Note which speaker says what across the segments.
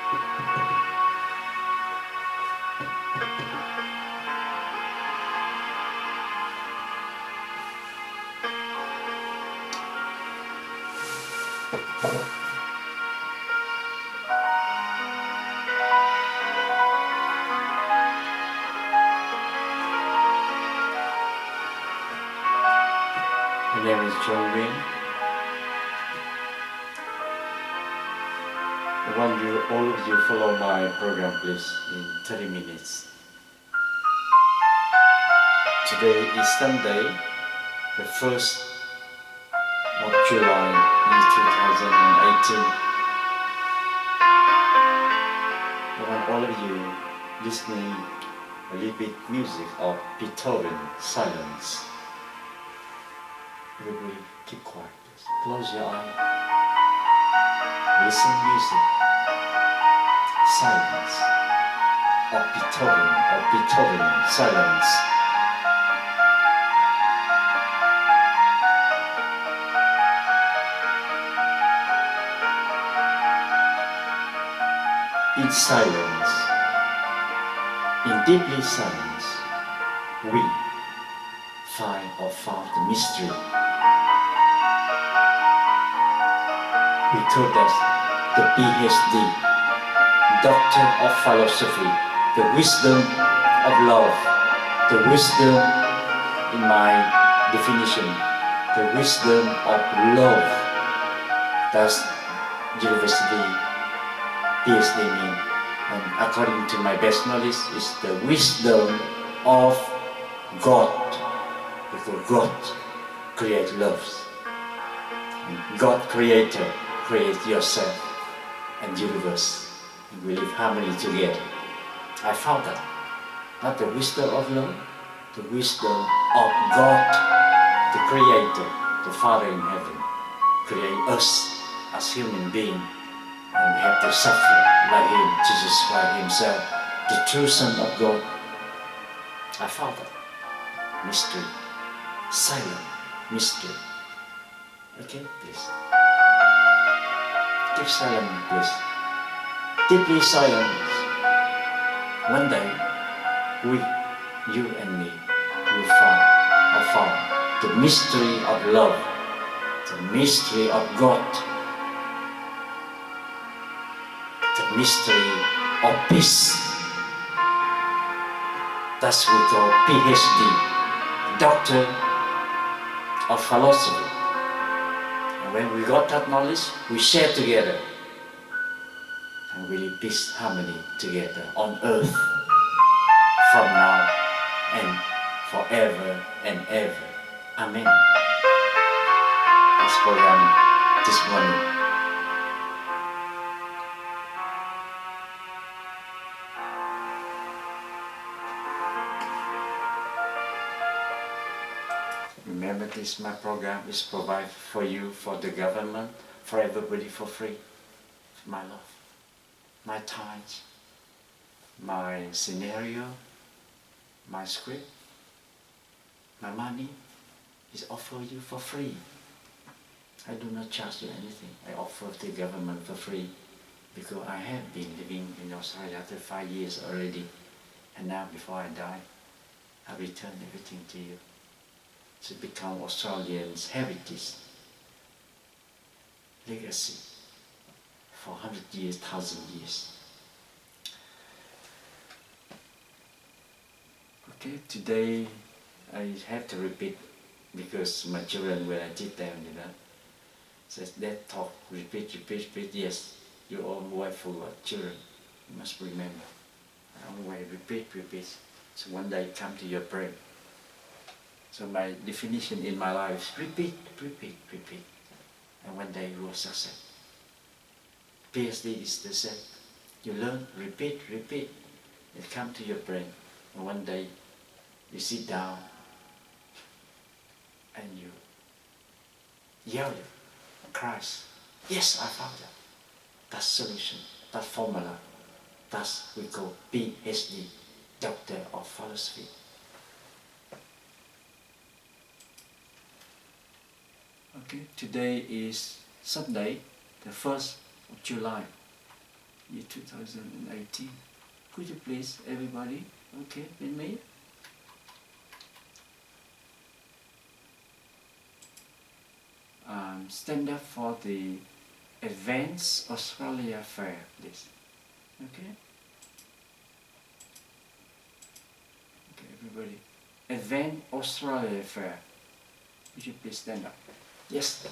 Speaker 1: My name is Nguyen. I want you, all of you, follow my program, please, in 30 minutes. Today is Sunday, the 1st of July in 2018. I want all of you listening a little bit music of Beethoven, Silence. Everybody keep quiet, please. Close your eye. Listen music. Silence. Of Beethoven, Silence. In silence, in deeply silence, we found the mystery. We call that the PhD, Doctor of Philosophy, the wisdom of love, the wisdom, in my definition, the wisdom of love. That's university PhD mean. And according to my best knowledge, is the wisdom of God. Because God creates love. And God Creator creates yourself and universe. And we live harmony together. I found that. Not the wisdom of love, the wisdom of God, the Creator, the Father in heaven, create us as human beings. And we have to suffer like Him, Jesus Christ Himself, the true Son of God. I found that. Mystery. Silent mystery. Okay, please. Keep silent, please. Deeply silent. One day, we, you and me, will find the mystery of love, the mystery of God, the mystery of peace. That's what we call PhD, Doctor of Philosophy. And when we got that knowledge, we share together and we live peace, harmony together on earth from now and forever and ever. Amen. That's program this morning. Remember this, my program is provided for you, for the government, for everybody for free. My love, my time, my scenario, my script, my money is offered you for free. I do not charge you anything. I offer the government for free because I have been living in Australia after 5 years already. And now before I die, I return everything to you. To become Australians' heritage, legacy for 100 years, 1,000 years. Okay, today I have to repeat because my children, when I teach them, says that talk, repeat, yes, you always forgot, children, you must remember. Always repeat, so one day come to your brain. So my definition in my life is repeat. And one day you will succeed. PhD is the same. You learn, repeat. It comes to your brain. And one day you sit down and you yell it, cries. Yes, I found it. That's solution, that formula. That's we call PhD, Doctor of Philosophy. Okay, today is Sunday, the 1st of July. year 2018. Could you please, everybody, okay, with me? Stand up for the Advance Australia Fair, please. Okay? Okay, everybody. Advance Australia Fair. Would you please stand up? Yes.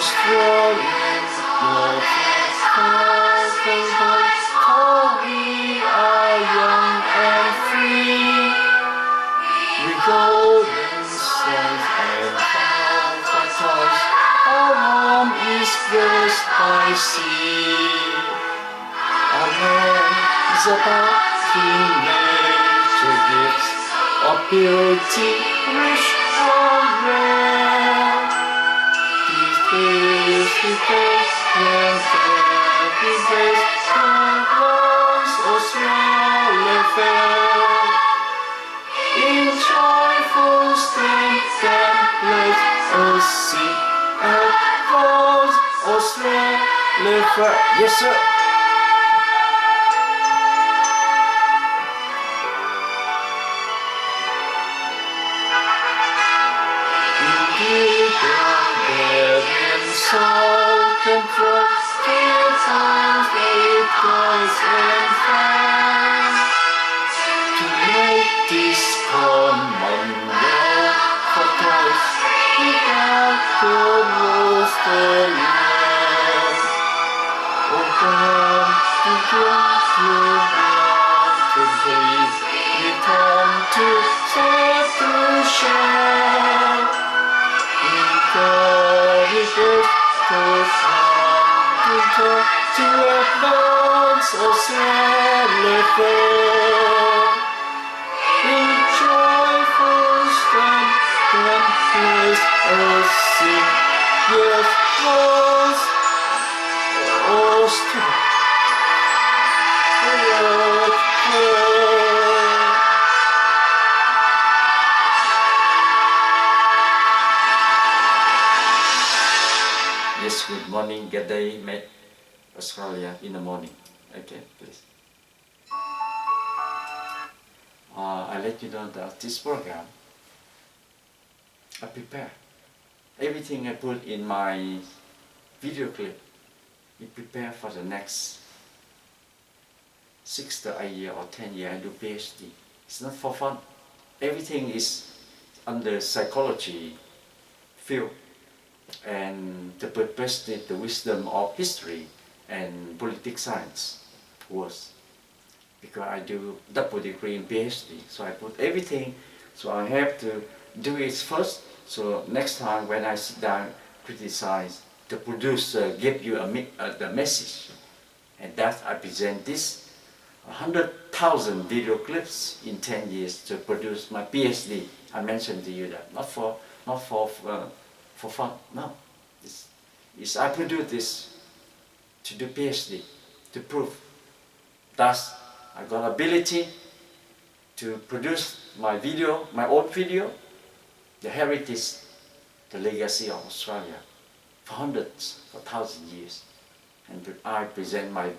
Speaker 1: Australian love for we are young and free. We golden suns and fireflies. Our home is blessed by sea. Our land is about nature gifts of beauty, rich or rare. These people can every place across Australia fair. In joyful state and let us sing across Australia fair. Yes, sir. Salt and fruit, sounds, echoes and fire. To make this commonwealth for toys, without the rules the land. Oh God, to drink your blood to breathe, return to set to share. To advance Australia fair. In joyful strength and praise us sing. Yes, Australia fair. Yes, good morning, good day, mate. Australia in the morning. Okay, please. I let you know that this program, I prepare. Everything I put in my video clip, we prepare for the next 6 to 8 years or 10 years. I do PhD. It's not for fun. Everything is under psychology field and the perspective, the wisdom of history and political science was because I do double degree in PhD, so I put everything, so I have to do it first, so next time when I sit down, criticize, the producer give you the message, and that I present this 100,000 video clips in 10 years to produce my PhD. I mentioned to you that, not for fun, no. I produce this to do PhD, to prove that I got ability to produce my video, my own video, the heritage, the legacy of Australia for hundreds, for 1,000 years. And I present my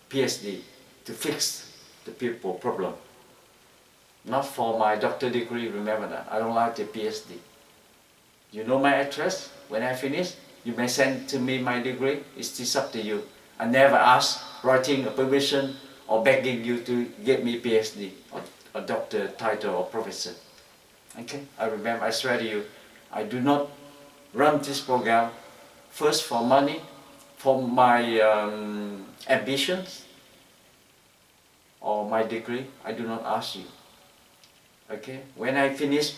Speaker 1: PhD to fix the people problem. Not for my doctor degree, remember that. I don't like the PhD. You know my address? When I finish, you may send to me my degree. It's up to you. I never ask writing a permission or begging you to get me PhD or a doctor title or professor. Okay? I remember, I swear to you, I do not run this program first for money, for my ambitions or my degree. I do not ask you. Okay? When I finish,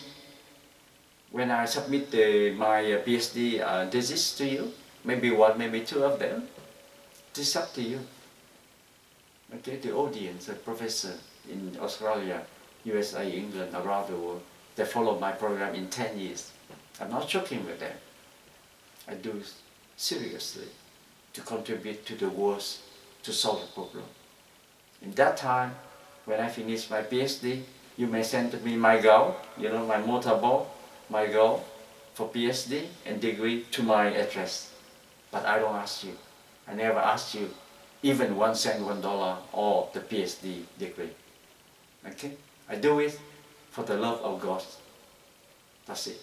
Speaker 1: when I submit my PhD thesis to you, maybe one, maybe two of them, it's up to you. Okay, the audience, the professor in Australia, USA, England, around the world, they follow my program in 10 years. I'm not joking with them. I do seriously to contribute to the world to solve the problem. In that time, when I finish my PhD, You may send to me my goal, you know, my motorboat, my goal for PhD and degree to my address. But I don't ask you. I never ask you even 1 cent, $1 or the PhD degree. Okay? I do it for the love of God. That's it.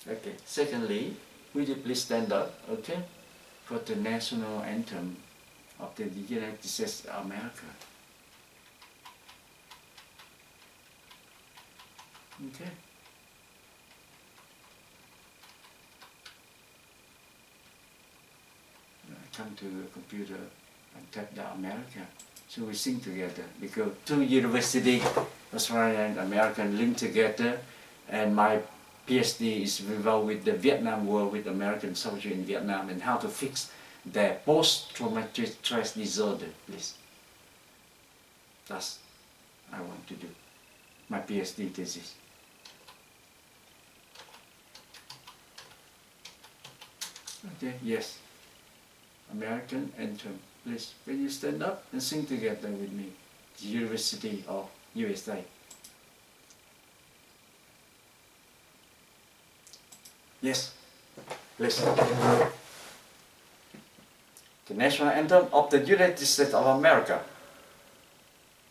Speaker 1: Okay. Secondly, would you please stand up, okay, for the national anthem of the United States of America. Okay. I come to the computer and type the America. So we sing together because two universities, Australian and American, linked together, and my PhD is involved with the Vietnam War with American soldiers in Vietnam and how to fix their post-traumatic stress disorder, please. That's what I want to do. My PhD thesis. Okay, yes. American anthem. Please, can you stand up and sing together with me? The University of USA. Yes, listen. The national anthem of the United States of America.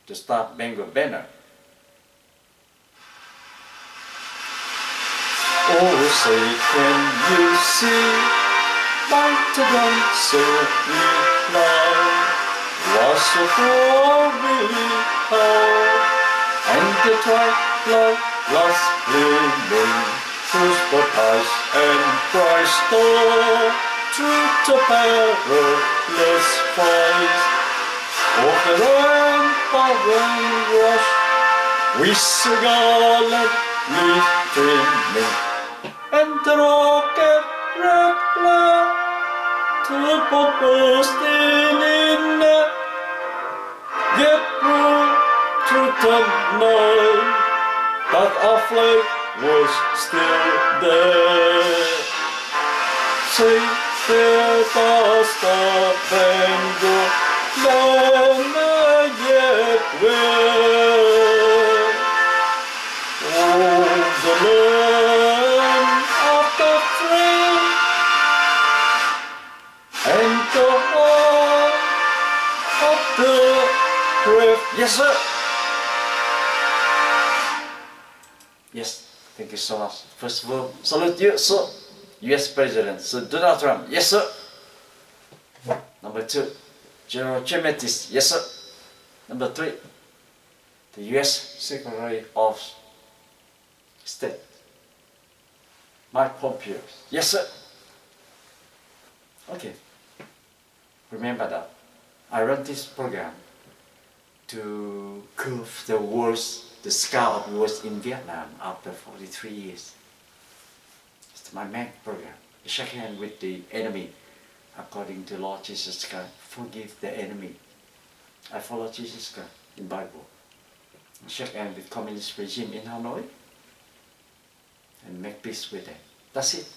Speaker 1: To start Bengal banner. Oh, say can you see by the dawn so loud, was so really hard, and the twilight last gleaming through the past and Christ stole through the perilous fight of the rain rush, we scarlet leaf streaming, and the rocket red glare to bursting in the get through the night, but our flag was still there. Say there was the Bengal land yet where, oh, the land of the free and the heart of the brave. Yes, sir. Yes, thank you so much. First of all, salute you, sir. US President, Sir Donald Trump. Yes, sir. Number 2, General Jim Mattis. Yes, sir. Number 3, the US Secretary of State, Mike Pompeo. Yes, sir. Okay. Remember that I run this program to curve the wars, the scar of wars in Vietnam after 43 years. It's my main program. Shake hands with the enemy according to Lord Jesus Christ. Forgive the enemy. I follow Jesus Christ in Bible. Shake hands with communist regime in Hanoi and make peace with them. That's it.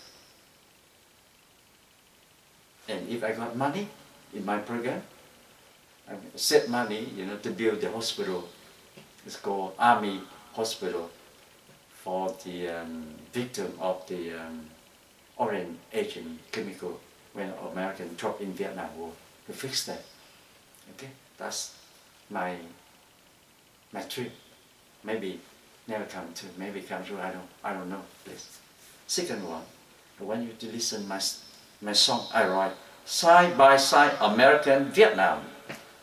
Speaker 1: And if I got money in my program, I set money, you know, to build the hospital. It's called Army Hospital for the victim of the Orange Agent chemical when American dropped in Vietnam War to fix that. Okay, that's my trip. Maybe never come to, maybe come true. I don't know. Please. Second one, I want you to listen my song I write, Side by Side American Vietnam.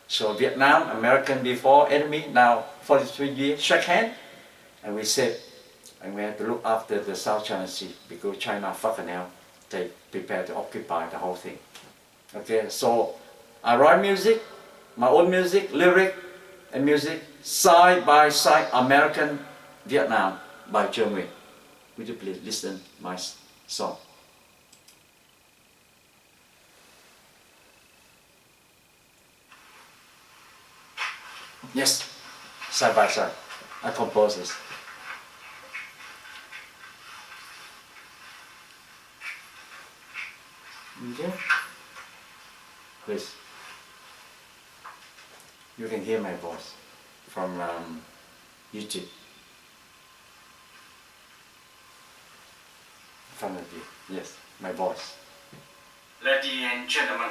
Speaker 1: So Vietnam, American before enemy, now 43 years, shake hand, and we said, and we have to look after the South China Sea because China fucking hell, they prepare to occupy the whole thing. Okay, so I write music, my own music, lyric and music, Side by Side American Vietnam by Nguyen. Would you please listen my song? Yes, side by side. I compose this. Okay? Please. You can hear my voice from YouTube. In front of you, yes, my voice.
Speaker 2: Ladies and gentlemen,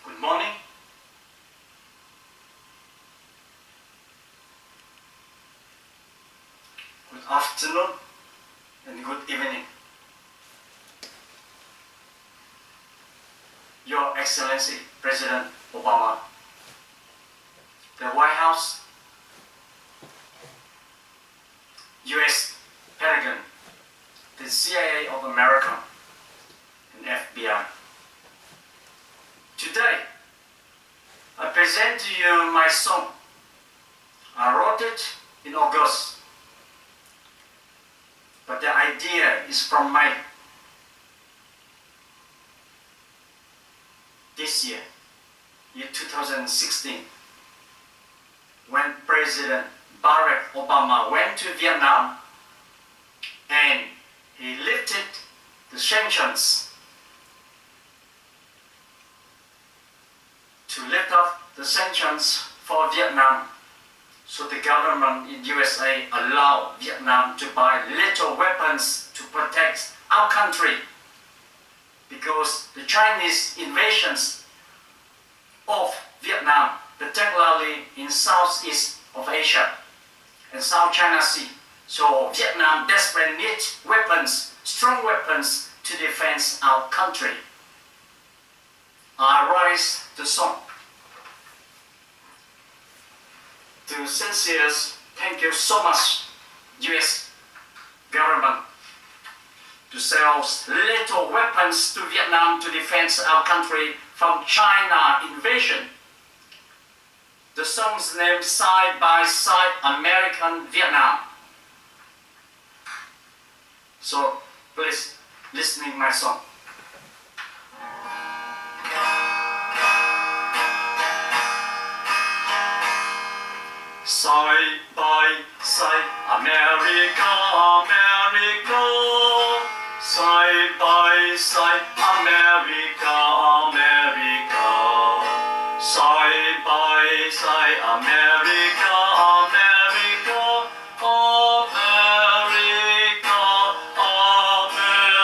Speaker 2: good morning. Good afternoon and good evening. Your Excellency President Obama, the White House, US Pentagon, the CIA of America, and FBI. Today, I present to you my song. I wrote it in August, but the idea is from May this year 2016, when President Barack Obama went to Vietnam and he lifted the sanctions to lift off the sanctions for Vietnam. So the government in USA allowed Vietnam to buy little weapons to protect our country, because the Chinese invasions of Vietnam, particularly in Southeast of Asia and South China Sea. So Vietnam desperately needs weapons, strong weapons, to defend our country. I write the song to sincere thank you so much, US government, to sell little weapons to Vietnam to defend our country from China invasion. The song's name Side by Side American Vietnam. So please listening my song. Side by side, America, America. Side by side, America, America. Side by side, America, America. America, America.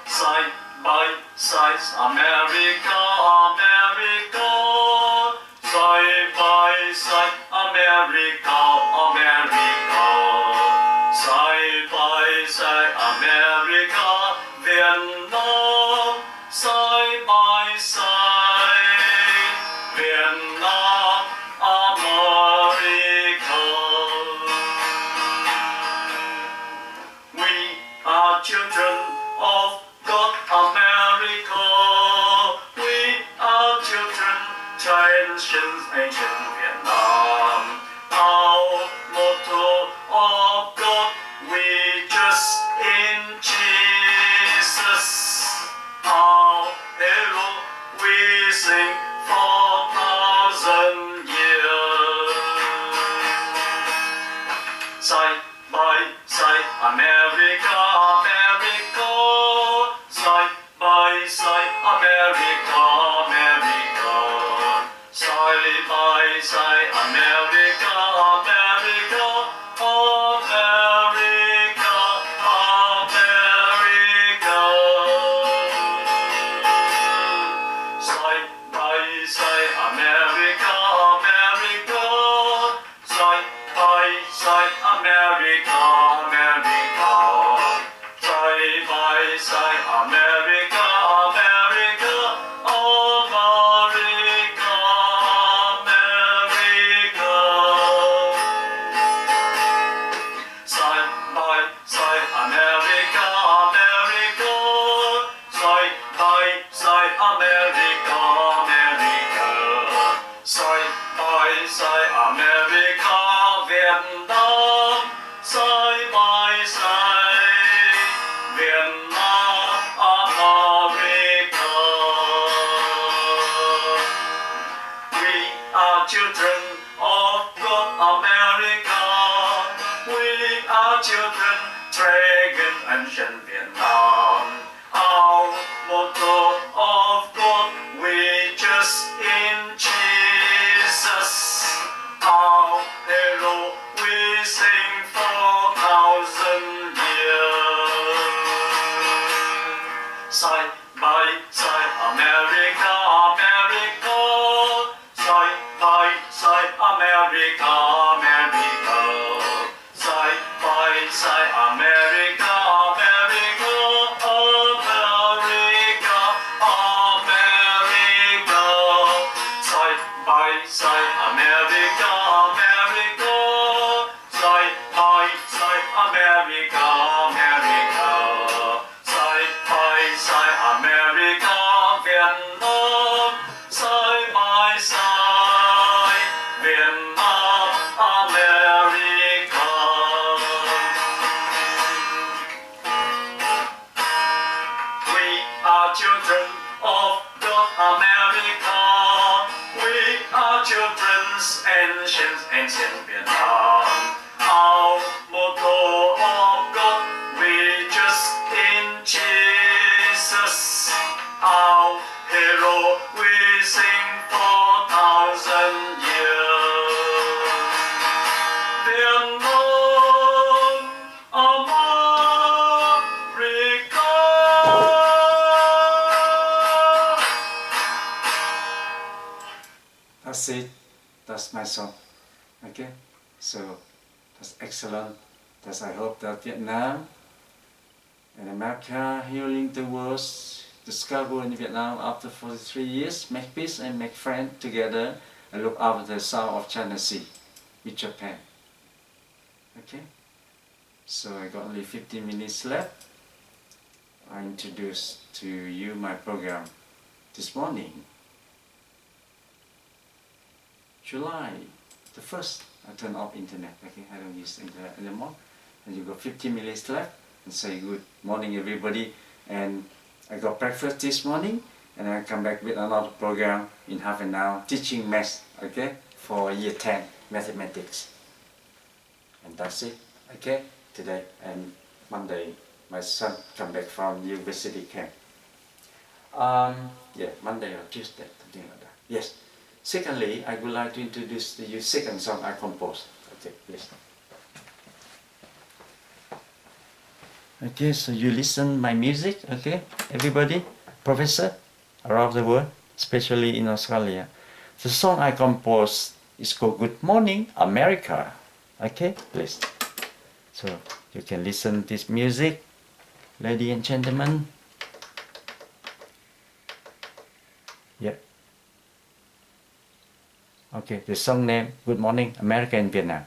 Speaker 2: Side by side, America, America. Side by side, America, America. Side by side, America, Vietnam. Side by side, Vietnam, America. We are children of God, America. We are children, traditions, ancient Vietnam. Our motto of God, we trust in Jesus. Our hero, we sing for 1,000 years. Side by side, America, America. Side by side, America, America. Side by side, America, America. America, America. Side by side, America, America. Side by side, America, America. Side by side, America, America. America, America. Side by side, America, America. Side by side, America, America. Side by side, America, Vietnam. Side by side, Vietnam, America. We are children of God, America. We are children, dragon, ancient Vietnam. Our motto of God, we trust in Jesus. say America, America. Say hi, say America, America. Say hi, say America, Vietnam. Say my say Vietnam, America. We are children of God, America. We are children's ancient Vietnam. Our motto of God, we just in Jesus. Our hero, we sing for 1,000 years. Vietnam, America.
Speaker 1: That's it. That's my song. Okay? So that's excellent. That's I hope that Vietnam and America healing the world, discover in Vietnam after 43 years, make peace and make friends together and look after the south of China Sea with Japan. Okay? So I got only 15 minutes left. I introduce to you my program this morning. July the 1st, I turn off internet. Okay, I don't use internet anymore. And you got 15 minutes left and say good morning everybody. And I got breakfast this morning and I come back with another program in half an hour teaching math, okay, for year 10 mathematics. And that's it, okay, today. And Monday my son come back from university camp. Yeah, Monday or Tuesday, something like that. Yes. Secondly, I would like to introduce to you second song I composed. Okay, please. Okay, so you listen my music, okay, everybody, professor around the world, especially in Australia. The song I composed is called Good Morning America. Okay, please. So you can listen to this music, ladies and gentlemen. Yeah. Okay, the song name Good Morning America in Vietnam.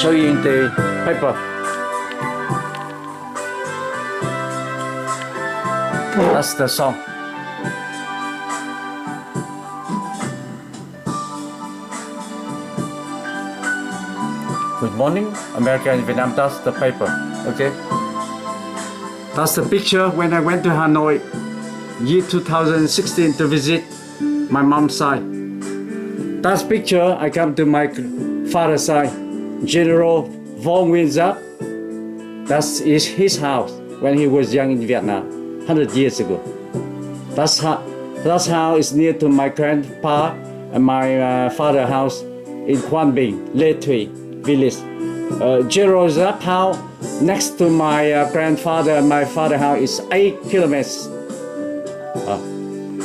Speaker 1: Show you in the paper. That's the song. Good morning, America and Vietnam. That's the paper. Okay. That's the picture when I went to Hanoi, year 2016 to visit my mom's side. That picture, I come to my father's side. General von Nguyen. That is his house when he was young in Vietnam, 100 years ago. That's how it's near to my grandpa and my father's house in Quang Binh, Lê Thuy village. General Giáp house next to my grandfather and my father's house is 8 kilometers.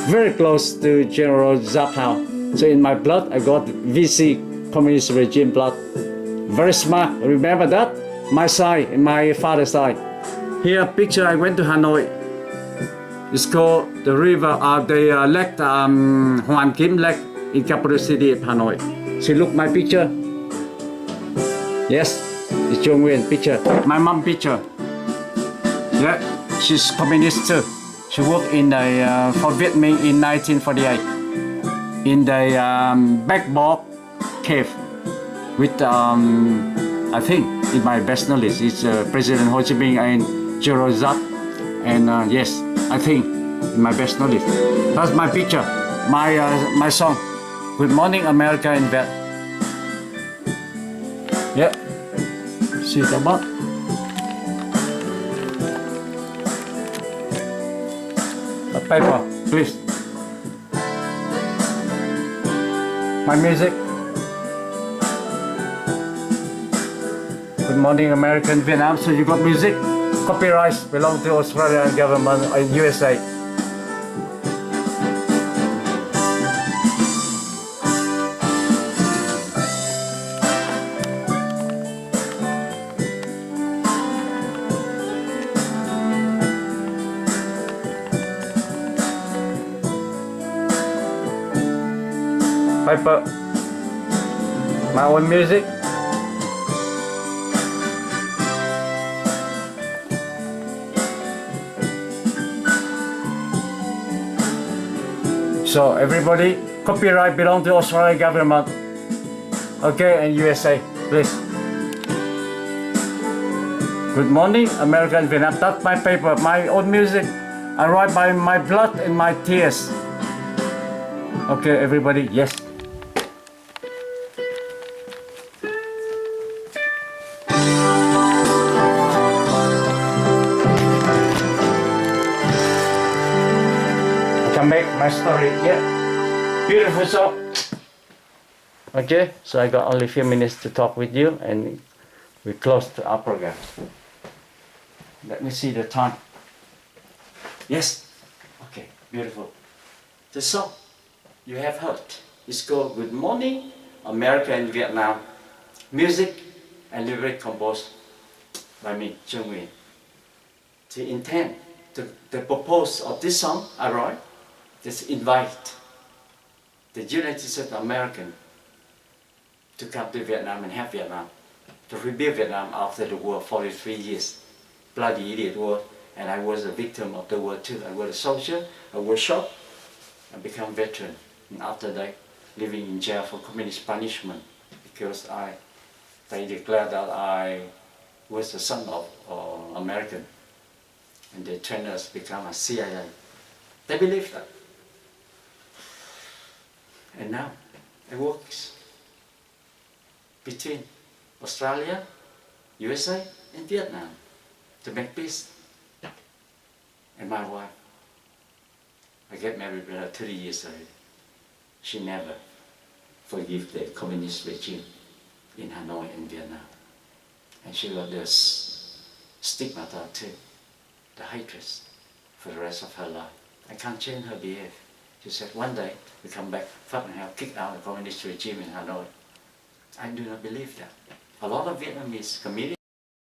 Speaker 1: Very close to General Giáp house. So in my blood, I got VC communist regime blood. Very smart. Remember that? My side, my father's side. Here picture I went to Hanoi. It's called the river, the lake, Hoàn Kim Lake in capital city of Hanoi. See, look my picture. Yes, it's Nguyen picture. My mom picture. Yeah, she's communist too. She worked in the for Viet Minh in 1948 in the backboard cave with I think in my best knowledge it's President Ho Chi Minh and General Giáp, and yes, I think in my best knowledge. That's my picture, my song. Good morning, America and Viet. Yeah, see the box. A paper, please. My music. Good morning, American Vietnam. So you got music? Copyrights belong to Australian government and USA. Paper. My own music. So everybody, copyright belong to Australian government. Okay, and USA, please. Good morning, American Vietnam. That's my paper, my own music. I write by my blood and my tears. Okay, everybody, yes. Make my story, yeah. Beautiful song. Okay, so I got only a few minutes to talk with you and we close our program. Let me see the time. Yes, okay, beautiful. The song you have heard is called Good Morning, America and Vietnam. Music and lyric composed by me, Nguyen. The intent, the purpose of this song, I wrote, just invite the United States of America to come to Vietnam and help Vietnam, to rebuild Vietnam after the war, 43 years, bloody idiot war, and I was a victim of the war too. I was a soldier, I was shot, and become veteran, and after that, living in jail for communist punishment, because they declared that I was the son of American, and they trained us to become a CIA. They believe that. And now it works between Australia, USA, and Vietnam to make peace. And my wife, I get married with her 30 years already. She never forgive the communist regime in Hanoi and Vietnam. And she got this stigma too, the hatred for the rest of her life. I can't change her behavior. She said, one day we come back, fuck and hell, kick out the communist regime in Hanoi. I do not believe that. A lot of Vietnamese community